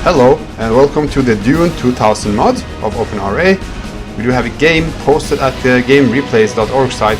Hello and welcome to the Dune 2000 mod of OpenRA. We do have a game posted at the gamereplays.org site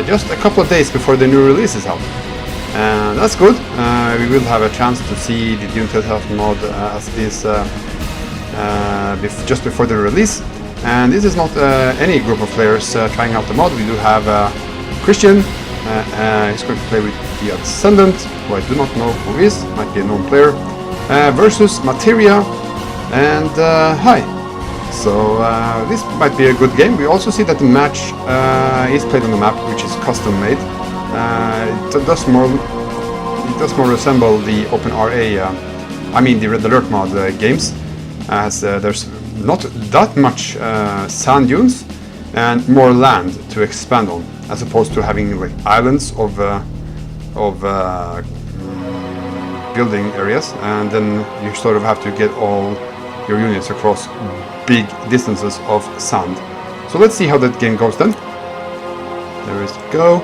just a couple of days before the new release is out. And that's good. We will have a chance to see the Dune 2000 mod as this just before the release. And this is not any group of players trying out the mod. We do have Christian. He's going to play with the Ascendent, who I do not know who is, might be a known player, versus Materia and Hi. So this might be a good game. We also see that the match is played on the map, which is custom made. It does more resemble the OpenRA, I mean the Red Alert mod games, as there's not that much sand dunes and more land to expand on, as opposed to having like islands of building areas, and then you sort of have to get all your units across big distances of sand. So let's see how that game goes then. There is go,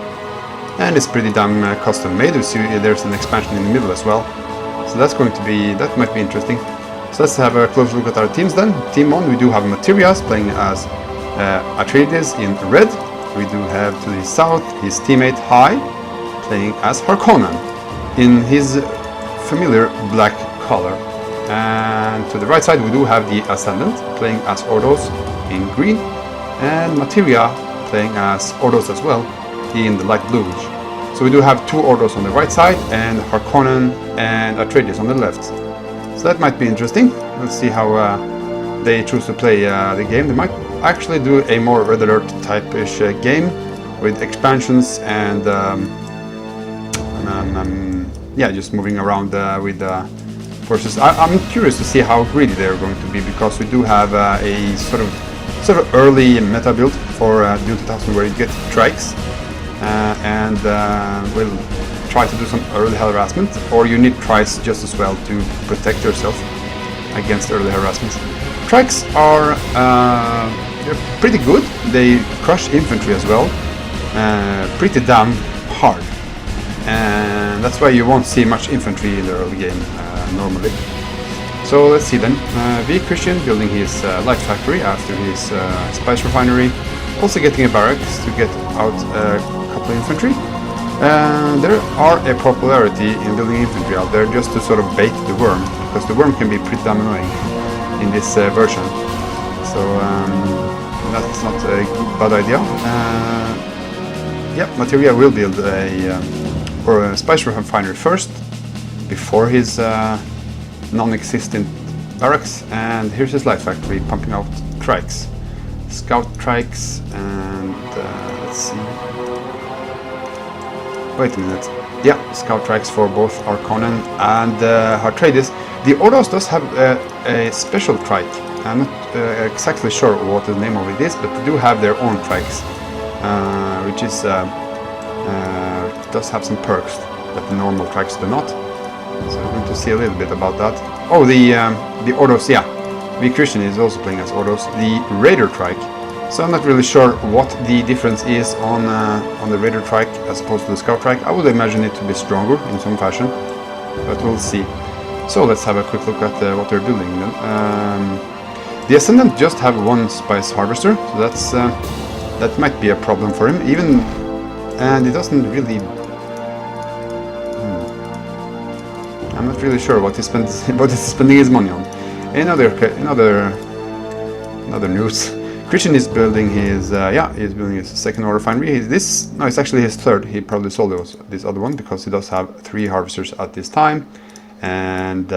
and it's pretty damn custom made. We see there's an expansion in the middle as well, so that might be interesting. So let's have a close look at our teams then. Team 1, we do have Materia playing as Atreides in red. We do have to the south his teammate Hai playing as Harkonnen in his familiar black color. And to the right side we do have the Ascendant playing as Ordos in green, and Materia playing as Ordos as well in the light bluish. So we do have two Ordos on the right side and Harkonnen and Atreides on the left. So that might be interesting. Let's see how they choose to play the game. They might actually do a more Red Alert type-ish game with expansions and yeah, just moving around with forces. I'm curious to see how greedy they're going to be, because we do have a sort of early meta build for Dune 2000 where you get trikes and we'll try to do some early harassment, or you need trikes just as well to protect yourself against early harassments. Trikes are they're pretty good. They crush infantry as well, pretty damn hard, and that's why you won't see much infantry in the early game normally. So let's see then. Christian building his light factory after his spice refinery, also getting a barracks to get out a couple of infantry. There are a popularity in building infantry out there just to sort of bait the worm, because the worm can be pretty damn annoying in this version. So that's not a bad idea. Yeah, Materia will build a spice refinery first, before his non-existent barracks, and here's his light factory pumping out trikes, scout trikes, and let's see. Wait a minute. Yeah, scout trikes for both Harkonnen and Atreides. The Ordos does have a special trike. I'm not exactly sure what the name of it is, but they do have their own trikes, which is does have some perks that the normal trikes do not. So we're going to see a little bit about that. Oh, the Ordos, yeah. Christian is also playing as Ordos, the Raider trike. So I'm not really sure what the difference is on the Raider trike as opposed to the Scout trike. I would imagine it to be stronger in some fashion, but we'll see. So let's have a quick look at what they're building then. The Ascendant just have one spice harvester, so that's that might be a problem for him. And it doesn't really. I'm not really sure what he's spending his money on. In other news, Christian is building his he's building his second order refinery. It's actually his third. He probably sold this other one because he does have 3 harvesters at this time, and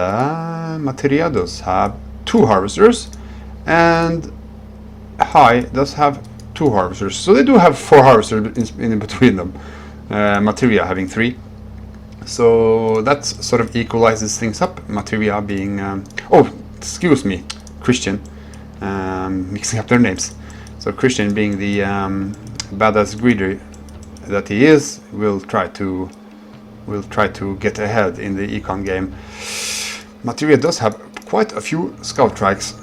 Materia does have 2 harvesters, and Hai does have 2 harvesters. So they do have 4 harvesters in between them. Materia having 3. So that sort of equalizes things up. Materia being Christian, mixing up their names. So Christian, being the badass greeder that he is, will try to get ahead in the econ game. Materia does have quite a few scout trikes,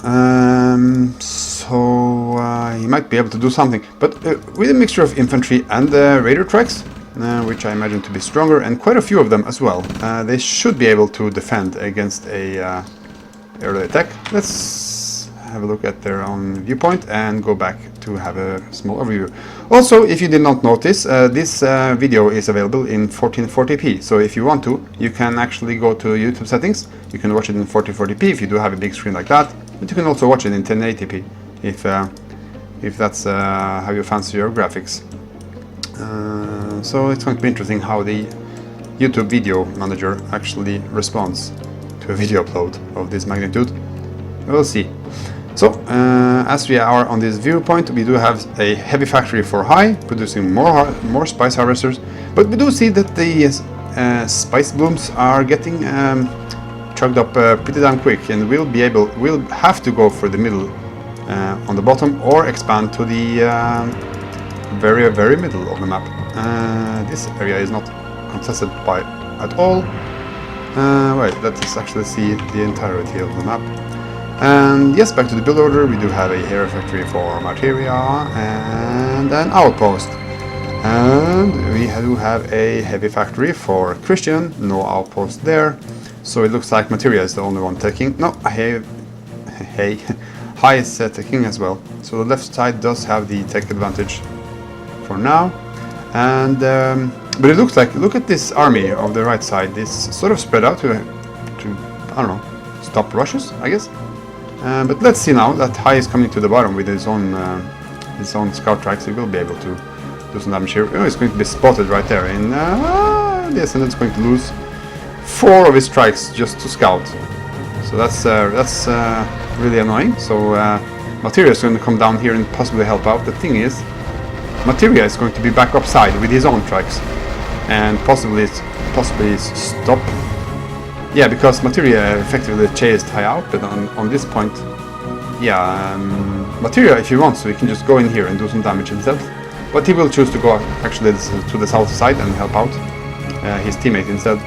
so he might be able to do something. But with a mixture of infantry and raider trikes, which I imagine to be stronger, and quite a few of them as well, they should be able to defend against a early attack. Let's have a look at their own viewpoint and go back to have a small overview. Also, if you did not notice, this video is available in 1440p. So if you want to, you can actually go to YouTube settings. You can watch it in 1440p if you do have a big screen like that. But you can also watch it in 1080p if that's how you fancy your graphics. So it's going to be interesting how the YouTube video manager actually responds to a video upload of this magnitude. We'll see. So, as we are on this viewpoint, we do have a heavy factory for high, producing more spice harvesters, but we do see that the spice blooms are getting chugged up pretty damn quick, and we'll have to go for the middle on the bottom, or expand to the very middle of the map. This area is not contested by at all. Wait, let's actually see the entirety of the map. And yes, back to the build order, we do have a hero factory for Materia and an outpost. And we do have a heavy factory for Christian, no outpost there. So it looks like Materia is the only one taking. No, hey, High is taking as well. So the left side does have the tech advantage for now. And but it looks like, look at this army of the right side. It's sort of spread out to I don't know, stop rushes, I guess. But let's see now that High is coming to the bottom with his own scout tracks. He will be able to do some damage here. Oh, he's going to be spotted right there. And the Ascendant is going to lose 4 of his strikes just to scout. So that's really annoying. So Materia is going to come down here and possibly help out. The thing is, Materia is going to be back upside with his own tracks and possibly stop. Yeah, because Materia effectively chased High out, but on this point, yeah, Materia, if he wants to, he can just go in here and do some damage himself. But he will choose to go actually to the south side and help out his teammate instead.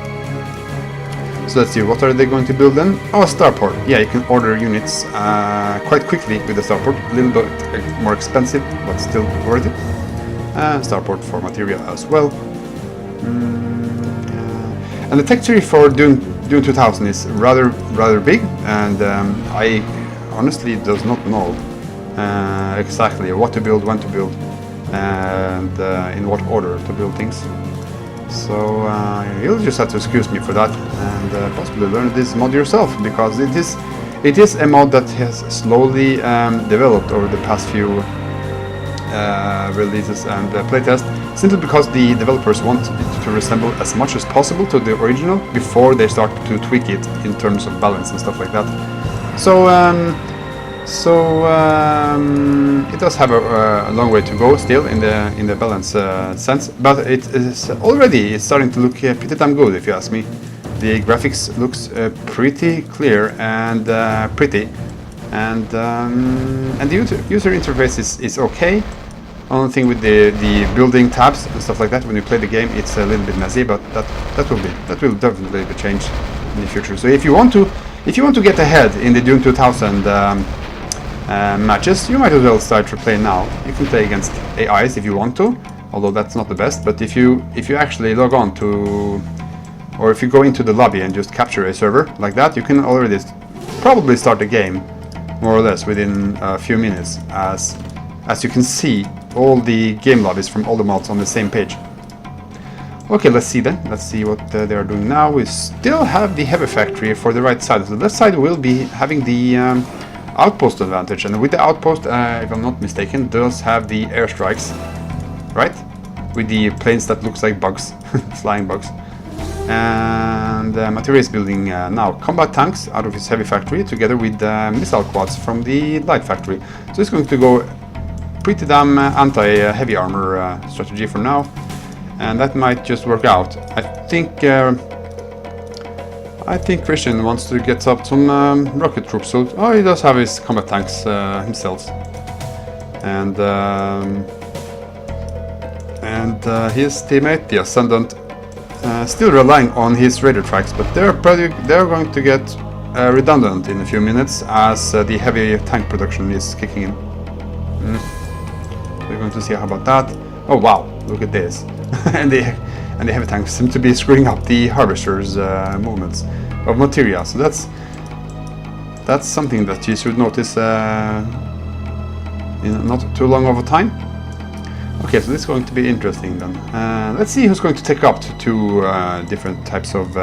So let's see, what are they going to build then? Oh, a starport. Yeah, you can order units quite quickly with the starport. A little bit more expensive, but still worth it. Starport for Materia as well. And the tech tree for Dune 2000 is rather big, and I honestly does not know exactly what to build, when to build, and in what order to build things. So you'll just have to excuse me for that, and possibly learn this mod yourself, because it is a mod that has slowly developed over the past few releases and playtests, simply because the developers want it to resemble as much as possible to the original before they start to tweak it in terms of balance and stuff like that. So it does have a long way to go still in the balance sense, but it's starting to look pretty damn good, if you ask me. The graphics looks pretty clear and pretty, and the user interface is okay. Only thing with the building tabs and stuff like that, when you play the game, it's a little bit messy, but that will definitely be changed in the future. So if you want to get ahead in the Dune 2000 matches, you might as well start to play now. You can play against AIs if you want to, although that's not the best. But if you actually log on to, or if you go into the lobby and just capture a server like that, you can already probably start the game more or less within a few minutes, as you can see all the game lobbies from all the mods on the same page. Okay, let's see then. Let's see what they are doing now. We still have the heavy factory for the right side. So the left side will be having the outpost advantage, and with the outpost, if I'm not mistaken, does have the airstrikes, right? With the planes that looks like bugs, flying bugs. And Materia is building now combat tanks out of his heavy factory, together with missile quads from the light factory. So it's going to go pretty damn anti-heavy armor strategy for now, and that might just work out. I think Christian wants to get up some rocket troops. So he does have his combat tanks himself, and his teammate, the Ascendant, still relying on his radar tracks, but they're going to get redundant in a few minutes, as the heavy tank production is kicking in. We're going to see how about that. Oh wow, look at this. and the heavy tanks seem to be screwing up the harvesters' movements of Materia. So That's something that you should notice in not too long of a time. Okay, so this is going to be interesting then. Let's see who's going to take up to two different types of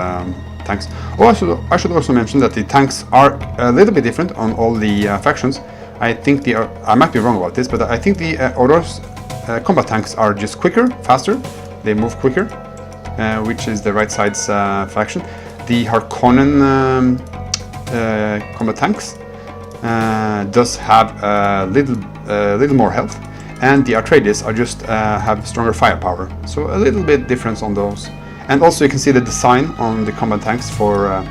tanks. Oh, I should also mention that the tanks are a little bit different on all the factions. I think I might be wrong about this, but I think the Oros combat tanks are just quicker, faster. They move quicker, which is the right side's faction. The Harkonnen combat tanks does have a little more health, and the Atreides are just have stronger firepower. So a little bit difference on those. And also you can see the design on the combat tanks for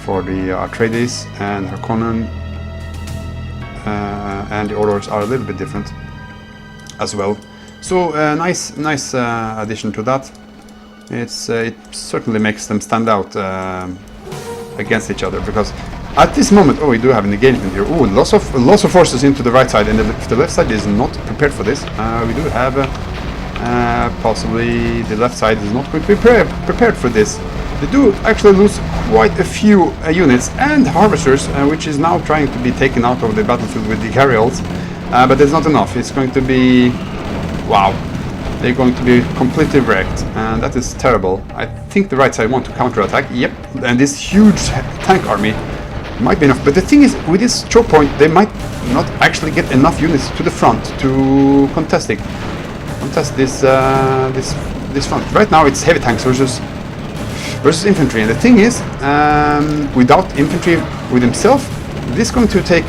the Atreides and Harkonnen and the Ordos are a little bit different as well. So nice addition to that. It certainly makes them stand out against each other, because at this moment, oh, we do have an engagement here. Oh, lots of forces into the right side, and the left side is not prepared for this. We do have possibly the left side is not going to be prepared for this. They do actually lose quite a few units and harvesters, which is now trying to be taken out of the battlefield with the carryalls. But it's not enough. It's going to be, wow, they're going to be completely wrecked, and that is terrible. I think the right side want to counterattack. Yep, and this huge tank army might be enough. But the thing is, with this choke point, they might not actually get enough units to the front to contest this front. Right now, it's heavy tanks versus infantry, and the thing is, without infantry with himself, this is going to take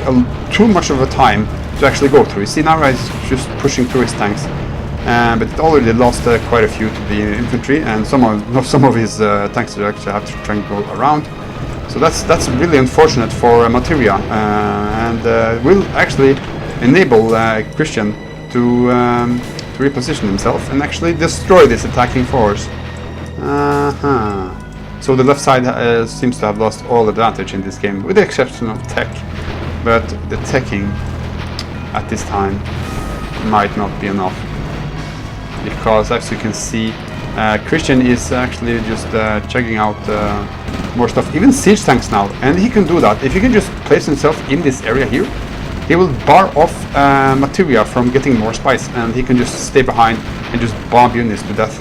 too much of a time to actually go through. You see, now he's just pushing through his tanks, but it already lost quite a few to the infantry, and some of his tanks actually have to try and go around. So that's really unfortunate for Materia, and will actually enable Christian to reposition himself and actually destroy this attacking force. So the left side seems to have lost all advantage in this game, with the exception of tech. But the teching at this time might not be enough, because as you can see, Christian is actually just checking out more stuff, even siege tanks now, and he can do that. If he can just place himself in this area here, he will bar off Materia from getting more spice, and he can just stay behind and just bomb units to death.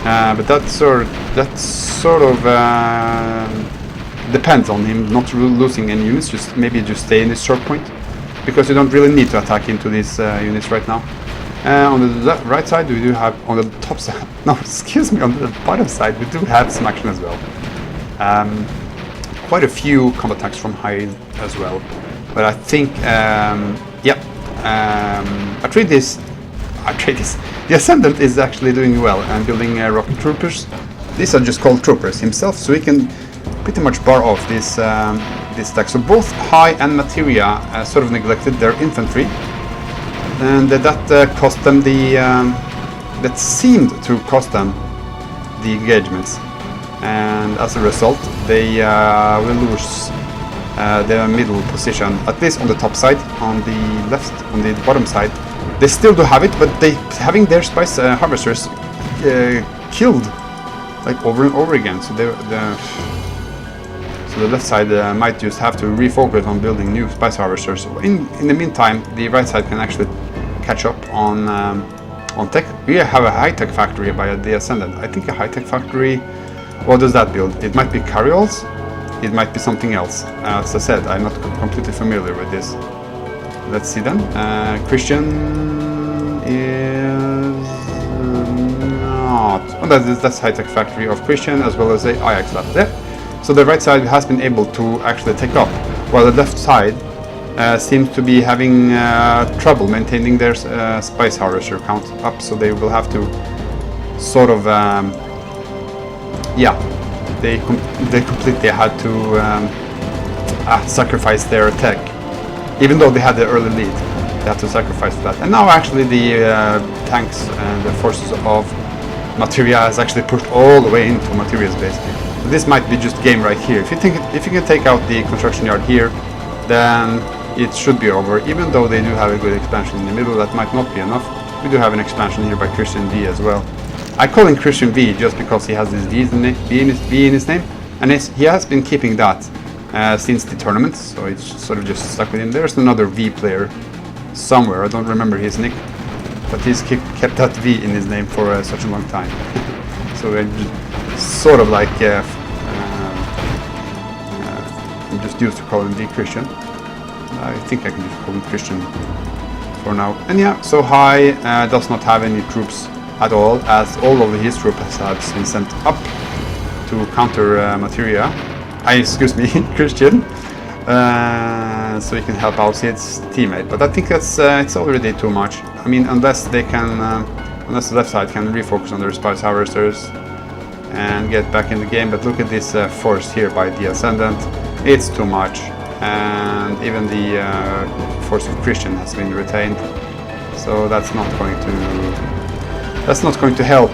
But that sort of depends on him not losing any units, maybe just stay in this choke point, because you don't really need to attack into these units right now. On the right side, we do have, on the top side, no, excuse me, on the bottom side, we do have some action as well. Quite a few combat tanks from high as well. But I think, Atreides, the Ascendent is actually doing well and building rocket troopers. These are just called troopers himself, so he can pretty much bar off this attack. So both High and Materia sort of neglected their infantry, and that cost them that seemed to cost them the engagements, and as a result they will lose their middle position, at least on the top side. On the left, on the bottom side, they still do have it, but they having their spice harvesters killed like over and over again. So the left side might just have to refocus on building new spice harvesters. In the meantime, the right side can actually catch up on tech. We have a high-tech factory by the Ascendant. I think a high-tech factory, what does that build? It might be carryalls, it might be something else. As I said, I'm not completely familiar with this. Let's see then. Christian is not. Oh, that's high-tech factory of Christian, as well as the Ajax lab there. So the right side has been able to actually take up, while the left side seems to be having trouble maintaining their spice harvester count up. So they will have to sort of, they completely had to sacrifice their tech. Even though they had the early lead, they had to sacrifice that. And now actually the tanks and the forces of Materia has actually pushed all the way into Materia's base. This might be just game right here. If you can take out the construction yard here, then it should be over. Even though they do have a good expansion in the middle, that might not be enough. We do have an expansion here by Christian V as well. I call him Christian V just because he has this V in his name, and he has been keeping that since the tournament, so it's sort of just stuck with him. There's another V player somewhere, I don't remember his nick, but he's kept that V in his name for such a long time. So I just sort of like I'm just used to call him V Christian. I think I can just call him Christian for now. And yeah, so High does not have any troops at all, as all of his troops have been sent up to counter Materia. Excuse me, Christian, so he can help out his teammate. But I think that's it's already too much. I mean, unless they can, unless the left side can refocus on their spice harvesters and get back in the game. But look at this force here by the Ascendant; it's too much, and even the force of Christian has been retained. So that's not going to help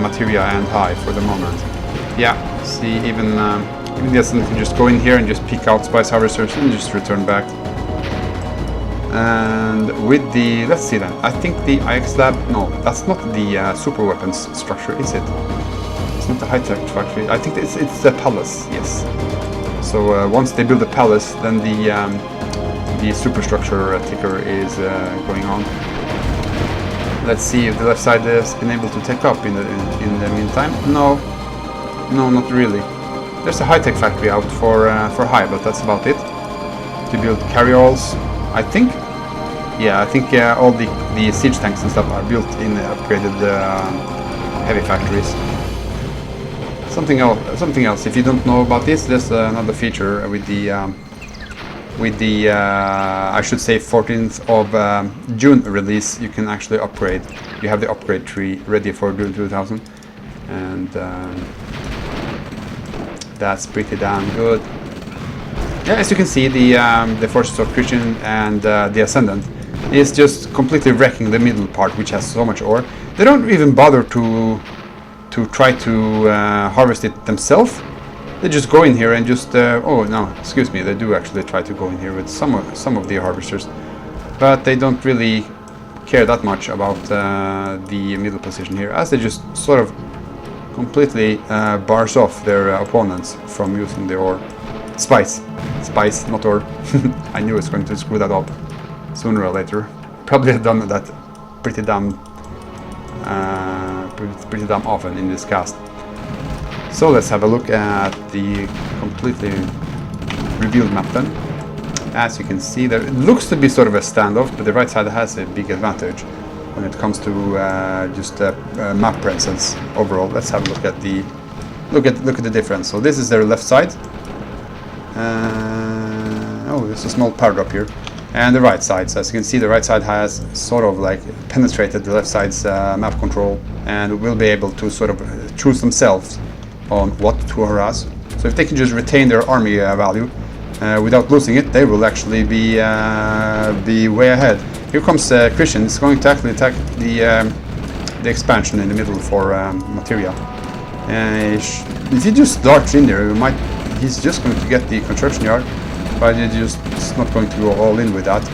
Materia and High for the moment. Yeah, see, even the Ascendant can just go in here and just pick out spice harvesters and just return back. And with the, let's see then, I think the IX lab, no, that's not the super weapons structure, is it? It's not the high-tech factory. I think it's the palace, yes. So once they build the palace, then the superstructure ticker is going on. Let's see if the left side has been able to take up in the meantime. No, not really. There's a high-tech factory out for High, but that's about it. To build carryalls, I think. Yeah, I think all the siege tanks and stuff are built in upgraded heavy factories. Something else. If you don't know about this, there's another feature with the I should say 14th of June release. You can actually upgrade. You have the upgrade tree ready for Dune 2000, and that's pretty damn good. Yeah, as you can see, the forces of Christian and the Ascendant is just completely wrecking the middle part, which has so much ore. They don't even bother to try to harvest it themselves. They just go in here and just oh no, excuse me, they do actually try to go in here with some of the harvesters, but they don't really care that much about the middle position here, as they just sort of completely bars off their opponents from using the ore. Spice, not ore. I knew it's going to screw that up sooner or later. Probably have done that pretty damn often in this cast. So let's have a look at the completely revealed map then. As you can see, there it looks to be sort of a standoff, but the right side has a big advantage when it comes to just map presence overall. Let's have a look at the look at the difference. So this is their left side. Oh, there's a small power drop here. And the right side. So as you can see, the right side has sort of like penetrated the left side's map control, and will be able to sort of choose themselves on what to harass. So if they can just retain their army value without losing it, they will actually be way ahead. Here comes Christian. He's going to actually attack the expansion in the middle for Materia. If he just darts in there, he's just going to get the construction yard, but he's not going to go all in with that.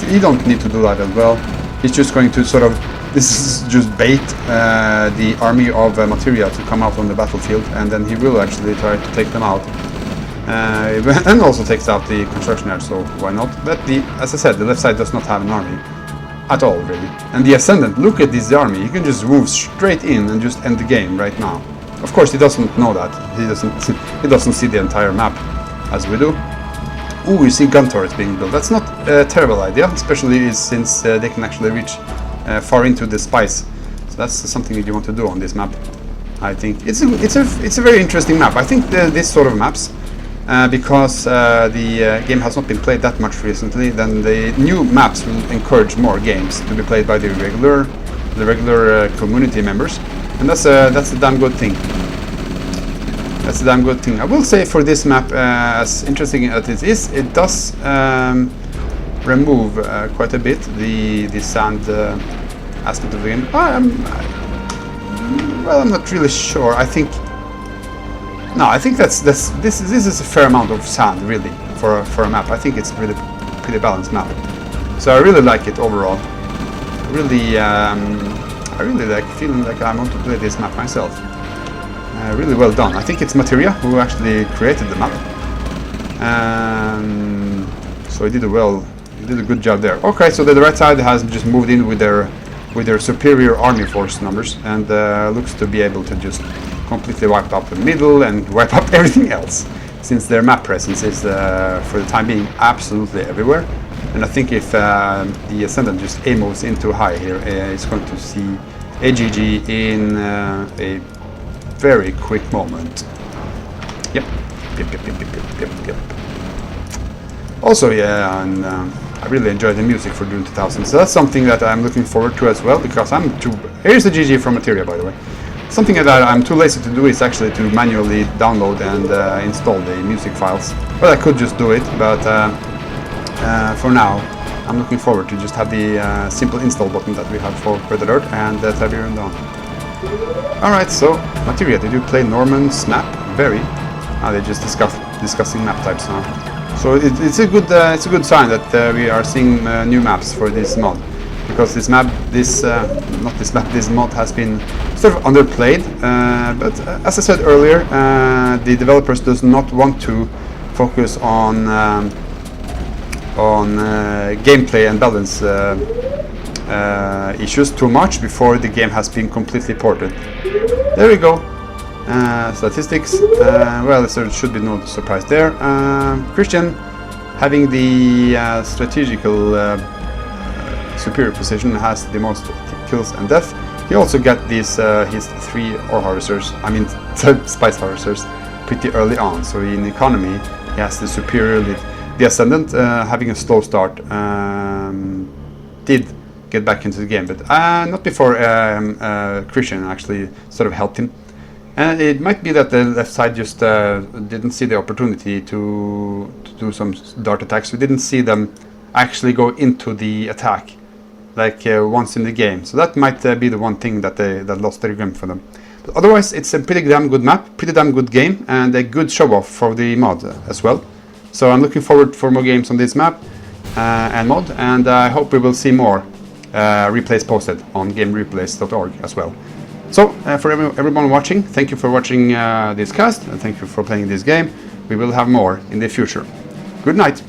He don't need to do that as well. He's just going to sort of, this is just bait the army of Materia to come out on the battlefield, and then he will actually try to take them out. And also takes out the construction yard, so why not? But as I said, the left side does not have an army at all, really. And the Ascendant, look at this army. He can just move straight in and just end the game right now. Of course, he doesn't know that. He doesn't see the entire map as we do. Ooh, you see gun turrets being built. That's not a terrible idea, especially since they can actually reach far into the spice. So that's something that you want to do on this map. I think it's a very interesting map. I think this sort of maps, because the game has not been played that much recently, then the new maps will encourage more games to be played by the regular community members, and that's a damn good thing. That's a damn good thing. I will say for this map, as interesting as it is, it does remove quite a bit the sand aspect of the game. Well, I'm not really sure. I think this is a fair amount of sand, really, for a map. I think it's really pretty balanced map. So I really like it overall. I really like feeling like I want to play this map myself. Really well done. I think it's Materia who actually created the map. So he did a good job there. Okay, so the right side has just moved in with their superior army force numbers, and looks to be able to just completely wipe up the middle and wipe up everything else, since their map presence is for the time being absolutely everywhere. And I think if the Ascendant just moves in too high here, it's going to see a GG in a very quick moment. Yep. Yep. Also, yeah, and I really enjoy the music for Dune 2000, so that's something that I'm looking forward to as well, because here's the GG from Materia, by the way. Something that I'm too lazy to do is actually to manually download and install the music files. Well, I could just do it, but for now, I'm looking forward to just have the simple install button that we have for Red Alert and Tiberium Dawn. Alright, so Materia, did you play Norman's map? Very. They're just discussing map types now. So it's a good sign that we are seeing new maps for this mod, because this mod has been sort of underplayed. But as I said earlier, the developers does not want to focus on gameplay and balance issues too much before the game has been completely ported. There we go. Statistics, well, there should be no surprise there. Christian, having the strategical superior position, has the most kills and death. He also got these his 3 ore harvesters, I mean spice harvesters, pretty early on. So in economy, he has the superior lead. The Ascendant, having a slow start, did get back into the game, but not before Christian actually sort of helped him. And it might be that the left side just didn't see the opportunity to do some dart attacks. We didn't see them actually go into the attack like once in the game. So that might be the one thing that lost their game for them. But otherwise, it's a pretty damn good map, pretty damn good game, and a good show-off for the mod as well. So I'm looking forward for more games on this map and mod, and I hope we will see more replays posted on gamereplays.org as well. So, for everyone watching, thank you for watching this cast, and thank you for playing this game. We will have more in the future. Good night.